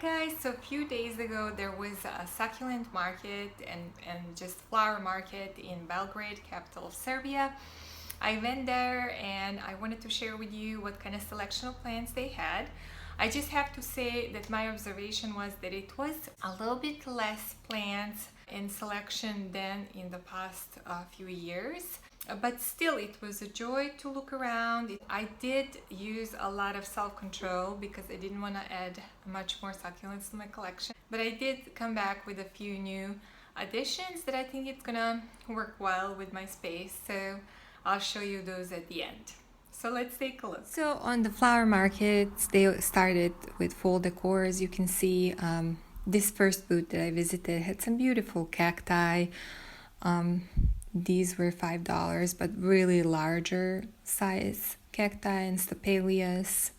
guys, so a few days ago there was a succulent market and just flower market in Belgrade, capital of Serbia. I went there and I wanted to share with you what kind of selection of plants they had. I just have to say that my observation was that it was a little bit less plants in selection than in the past few years. But still, it was a joy to look around. I did use a lot of self-control because I didn't want to add much more succulents to my collection. But I did come back with a few new additions that I think it's gonna work well with my space. So I'll show you those at the end. So let's take a look. So on the flower markets, they started with fall decor. As you can see, this first booth that I visited had some beautiful cacti. These were $5, but really larger size cacti and stapelias.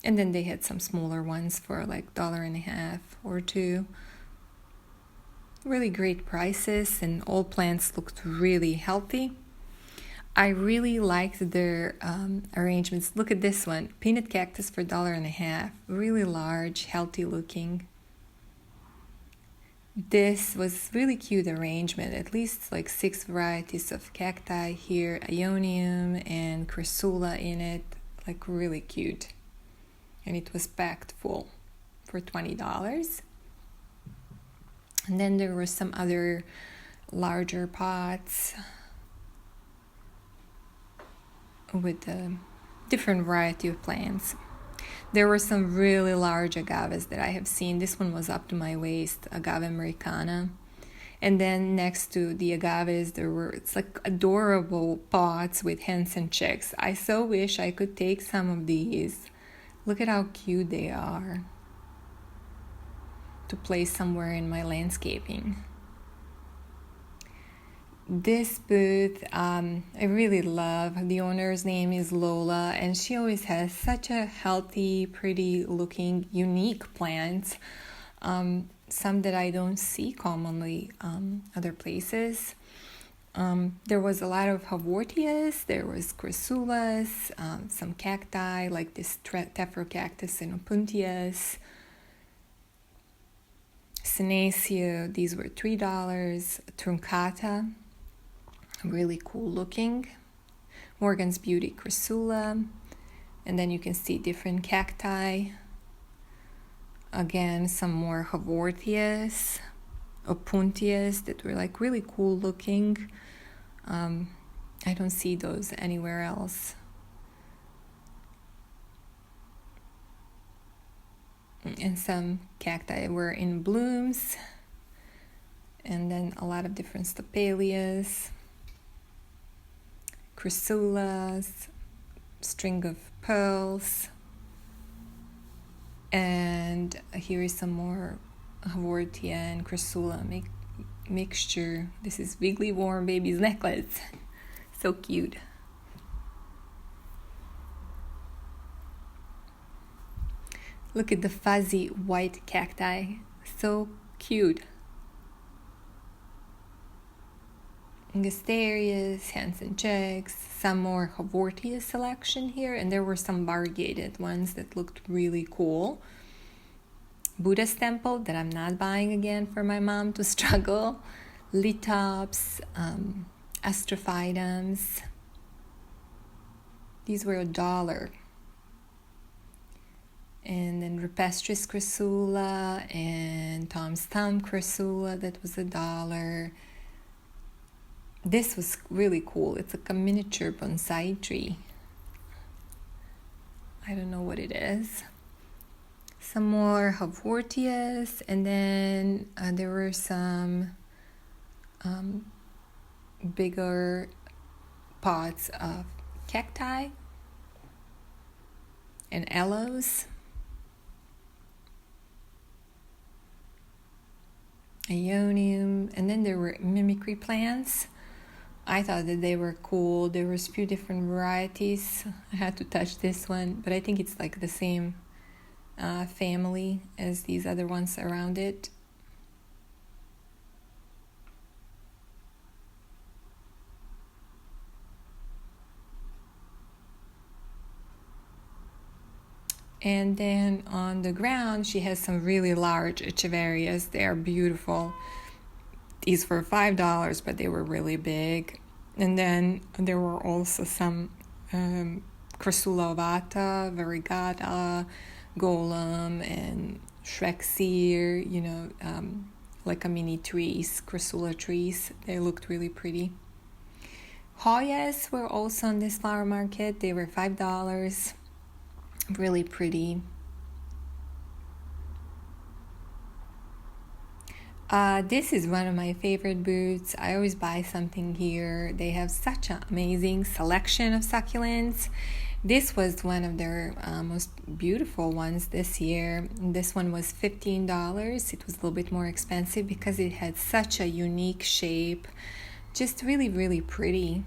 And then they had some smaller ones for like $1.50 or $2. Really great prices, and all plants looked really healthy. I really liked their arrangements. Look at this one, peanut cactus for $1.50. Really large, healthy looking. This was really cute arrangement, at least like 6 varieties of cacti here, ionium and crassula in it, like really cute. And it was packed full for $20. And then there were some other larger pots with a different variety of plants. There were some really large agaves that I have seen. This one was up to my waist, agave americana. And then next to the agaves, it's like adorable pots with hens and chicks. I so wish I could take some of these. Look at how cute they are to place somewhere in my landscaping. This booth, I really love. The owner's name is Lola, and she always has such a healthy, pretty looking, unique plants. Some that I don't see commonly other places. There was a lot of haworthias, there was crassulas, some cacti like this tephro-cactus and opuntias. Senecio, these were $3. Truncata, really cool looking. Morgan's Beauty crassula, and then you can see different cacti. Again, some more haworthias, opuntias that were like really cool looking. I don't see those anywhere else. And some cacti were in blooms, and then a lot of different stapelias, crassulas, string of pearls, and here is some more haworthia and crassula mixture. This is Wiggly Warm Baby's necklace. So cute. Look at the fuzzy white cacti. So cute. Asterias, hens and chicks, some more Haworthia selection here, and there were some variegated ones that looked really cool. Buddha's temple that I'm not buying again for my mom to struggle. Lithops, astrophytums. These were $1. And then rupestris crassula and Tom's Thumb crassula that was $1. This was really cool. It's like a miniature bonsai tree. I don't know what it is. Some more haworthias, and then there were some bigger pots of cacti and aloes. Ionium, and then there were mimicry plants. I thought that they were cool. There was a few different varieties. I had to touch this one, but I think it's like the same family as these other ones around it. And then on the ground, she has some really large echeverias. They are beautiful. These were $5, but they were really big. And then there were also some crassula ovata, variegata, golem, and shrexir, like a mini trees, crassula trees. They looked really pretty. Hoyas were also on this flower market. They were $5. Really pretty. This is one of my favorite booths. I always buy something here. They have such an amazing selection of succulents. This was one of their most beautiful ones this year. This one was $15. It was a little bit more expensive because it had such a unique shape. Just really, really pretty.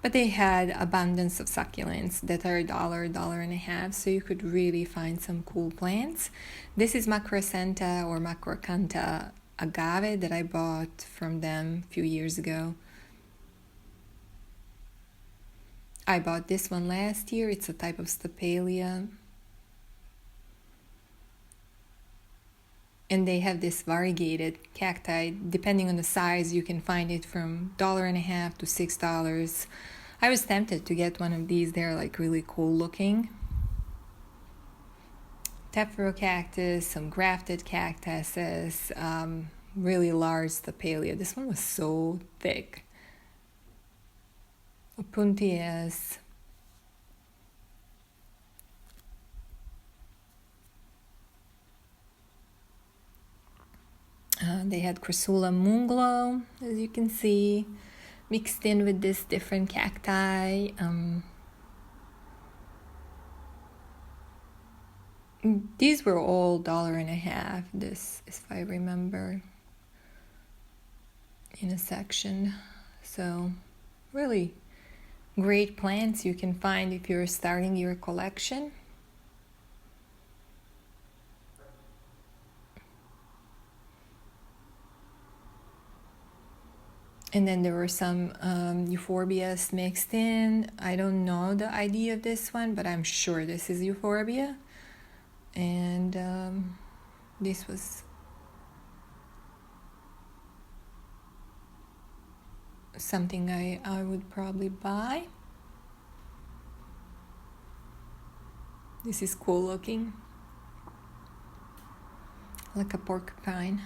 But they had abundance of succulents that are $1.50, so you could really find some cool plants. This is macrocenta or macrocanta agave that I bought from them a few years ago. I bought this one last year. It's a type of stapelia. And they have this variegated cacti. Depending on the size, you can find it from $1.50 to $6. I was tempted to get one of these. They're like really cool looking. Tephro some grafted cactuses, really large stapelia. This one was so thick. Opuntias. They had crassula munglo, as you can see, mixed in with this different cacti. These were all $1.50. This, if I remember, in a section. So, really great plants you can find if you're starting your collection. And then there were some euphorbias mixed in. I don't know the ID of this one, but I'm sure this is euphorbia. And this was something I would probably buy. This is cool looking, like a porcupine.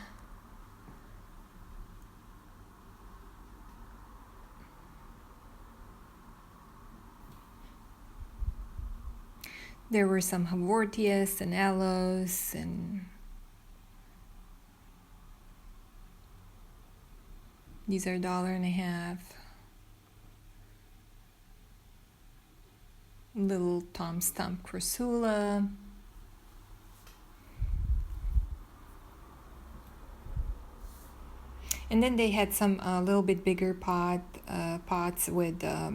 There were some haworthias and aloes, and these are $1.50. Little Tom Stump crassula. And then they had some a little bit bigger pots with a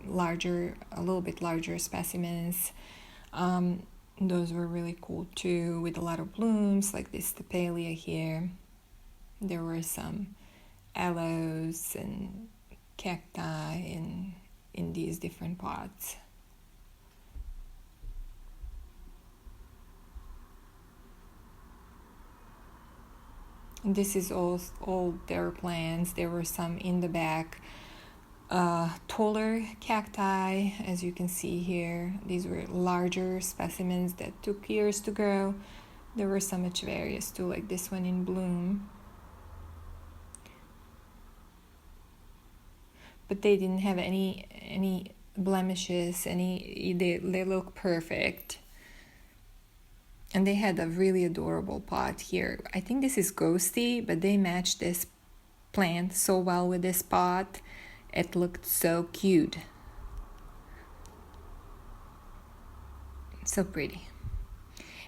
little bit larger specimens. Those were really cool too, with a lot of blooms, like this stapelia here. There were some aloes and cacti in these different pots. And this is all their plants. There were some in the back. Taller cacti, as you can see here. These were larger specimens that took years to grow. There were some echeverias too, like this one in bloom. But they didn't have any blemishes, they look perfect. And they had a really adorable pot here. I think this is ghosty, but they matched this plant so well with this pot. It looked so cute. So pretty.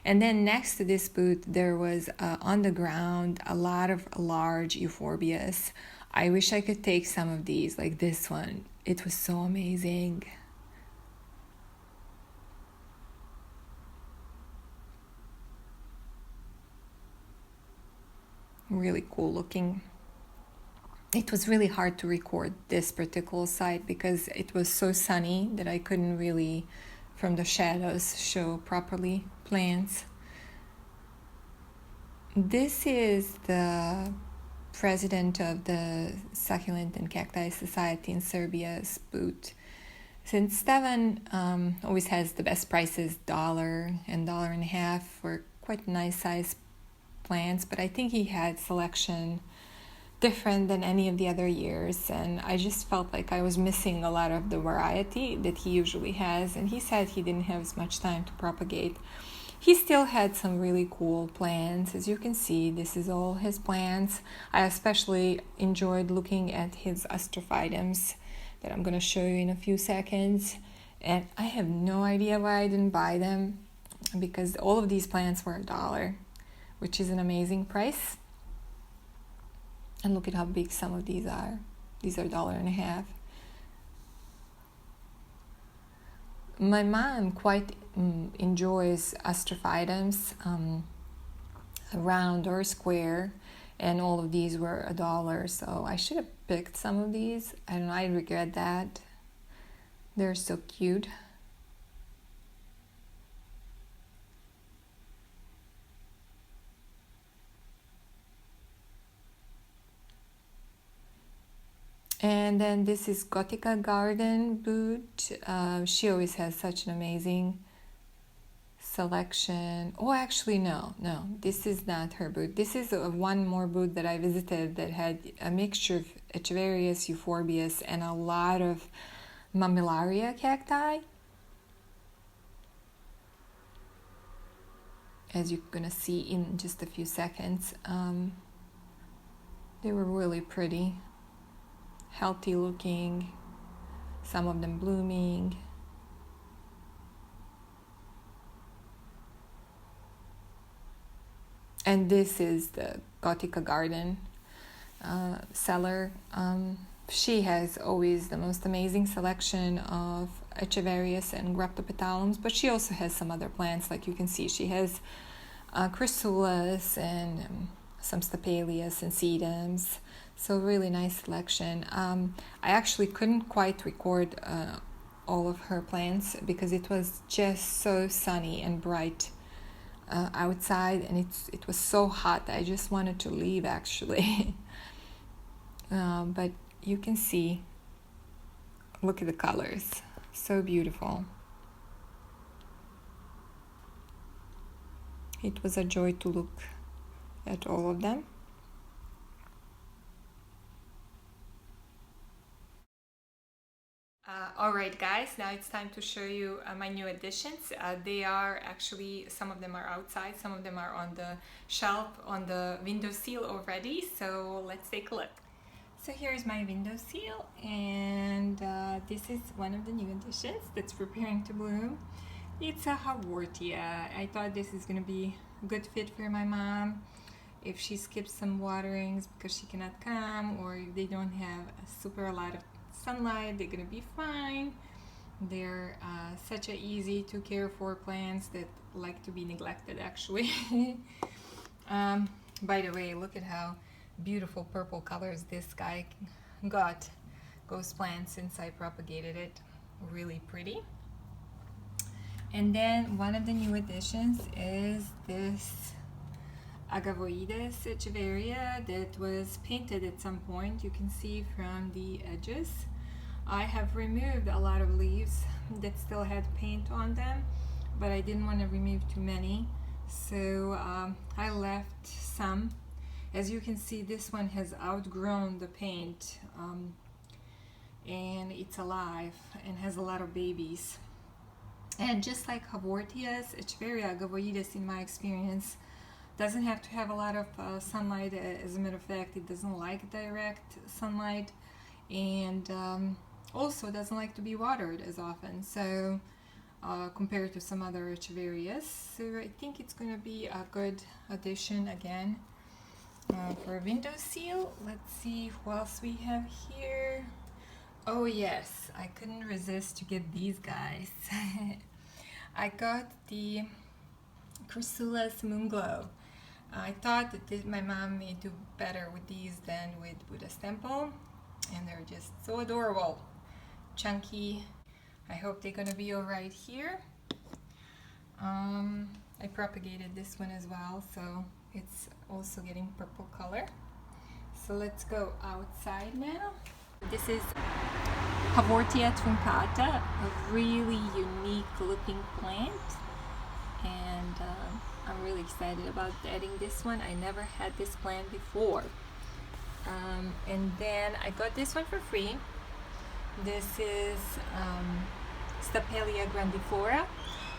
And then next to this booth, there was on the ground a lot of large euphorbias. I wish I could take some of these, like this one. It was so amazing. Really cool looking. It was really hard to record this particular site because it was so sunny that I couldn't really from the shadows show properly plants. This is the president of the Succulent and Cacti Society in Serbia's booth. Since Stevan always has the best prices, $1 and $1.50 for quite nice size plants, but I think he had selection different than any of the other years, and I just felt like I was missing a lot of the variety that he usually has, and he said he didn't have as much time to propagate. He still had some really cool plants. As you can see, this is all his plants. I especially enjoyed looking at his astrophytums that I'm going to show you in a few seconds. And I have no idea why I didn't buy them, because all of these plants were $1, which is an amazing price. And look at how big some of these are. These are $1.50. My mom quite enjoys astrophytums, round or square, and all of these were $1, so I should have picked some of these. I don't know, I regret that. They're so cute. And then this is Gothica Garden boot. She always has such an amazing selection. Oh, actually, no, this is not her booth. This is one more booth that I visited that had a mixture of echeverias, euphorbias, and a lot of mammillaria cacti. As you're gonna see in just a few seconds, they were really pretty. Healthy looking, some of them blooming. And this is the Gothica Garden seller. She has always the most amazing selection of echeverias and graptopetalums, but she also has some other plants. Like you can see, she has crassulas and some stapelias and sedums. So really nice selection. I actually couldn't quite record all of her plants because it was just so sunny and bright outside, and it was so hot. I just wanted to leave actually. But you can see, look at the colors, so beautiful. It was a joy to look at all of them. Alright guys, now it's time to show you my new additions. They are actually, some of them are outside, some of them are on the shelf on the windowsill already, so let's take a look. So here's my windowsill, and this is one of the new additions that's preparing to bloom. It's a Haworthia. I thought this is going to be a good fit for my mom if she skips some waterings because she cannot come, or if they don't have a lot of sunlight, they're gonna be fine. They're such a easy to care for plants that like to be neglected actually. By the way, look at how beautiful purple colors this guy got, those plants, since I propagated it. Really pretty. And then one of the new additions is this agaves echeveria that was painted at some point. You can see from the edges. I have removed a lot of leaves that still had paint on them, but I didn't want to remove too many, so I left some. As you can see, this one has outgrown the paint, and it's alive and has a lot of babies. And just like Haworthias, echeveria agaves, in my experience, doesn't have to have a lot of sunlight. As a matter of fact, it doesn't like direct sunlight, and also doesn't like to be watered as often, so compared to some other echeverias. So I think it's going to be a good addition again for a windowsill. Let's see what else we have here. Oh yes, I couldn't resist to get these guys. I got the crassulas Moonglow. I thought that my mom may do better with these than with Buddha's Temple, and they're just so adorable, chunky. I hope they're gonna be all right here. I propagated this one as well, so it's also getting purple color. So let's go outside now. This is Haworthia truncata, a really unique looking plant, and I'm really excited about adding this one. I never had this plant before. And then I got this one for free. This is Stapelia grandiflora.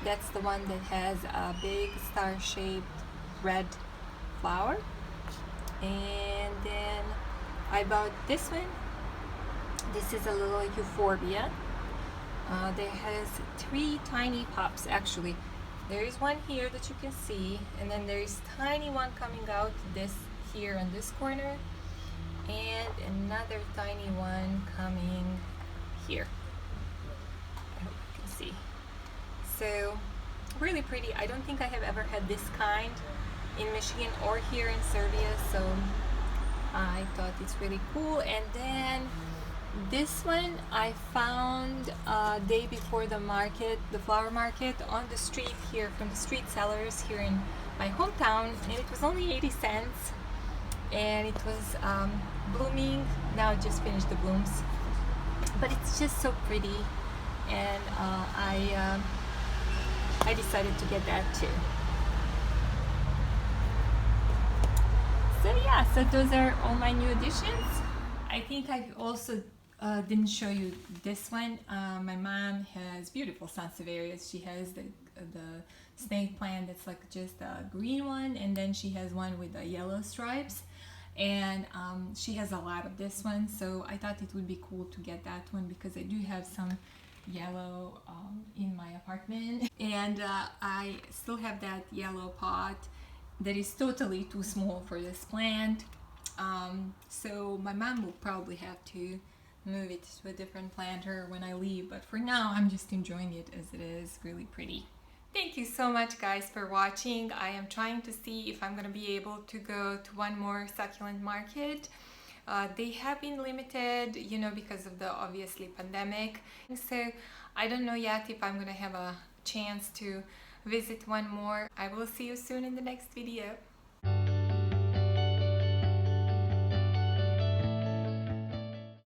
That's the one that has a big star-shaped red flower. And then I bought this one. This is a little euphorbia. There has 3 tiny pops actually. There is one here that you can see, and then there is tiny one coming out this here on this corner, and another tiny one coming here. I hope you can see. So really pretty. I don't think I have ever had this kind in Michigan or here in Serbia, so I thought it's really cool. And then this one I found a day before the market, the flower market, on the street here from the street sellers here in my hometown, and it was only 80 cents, and it was blooming. Now it just finished the blooms, but it's just so pretty, and I decided to get that too. So yeah, so those are all my new additions. I think I also didn't show you this one. My mom has beautiful sansevierias. She has the snake plant that's like just a green one, and then she has one with the yellow stripes, and she has a lot of this one, so I thought it would be cool to get that one because I do have some yellow in my apartment, and I still have that yellow pot that is totally too small for this plant. So my mom will probably have to move it to a different planter when I leave, but for now I'm just enjoying it as it is really pretty. Thank you so much guys for watching. I am trying to see if I'm gonna be able to go to one more succulent market. They have been limited, you know, because of the obviously pandemic, so I don't know yet if I'm gonna have a chance to visit one more. I will see you soon in the next video.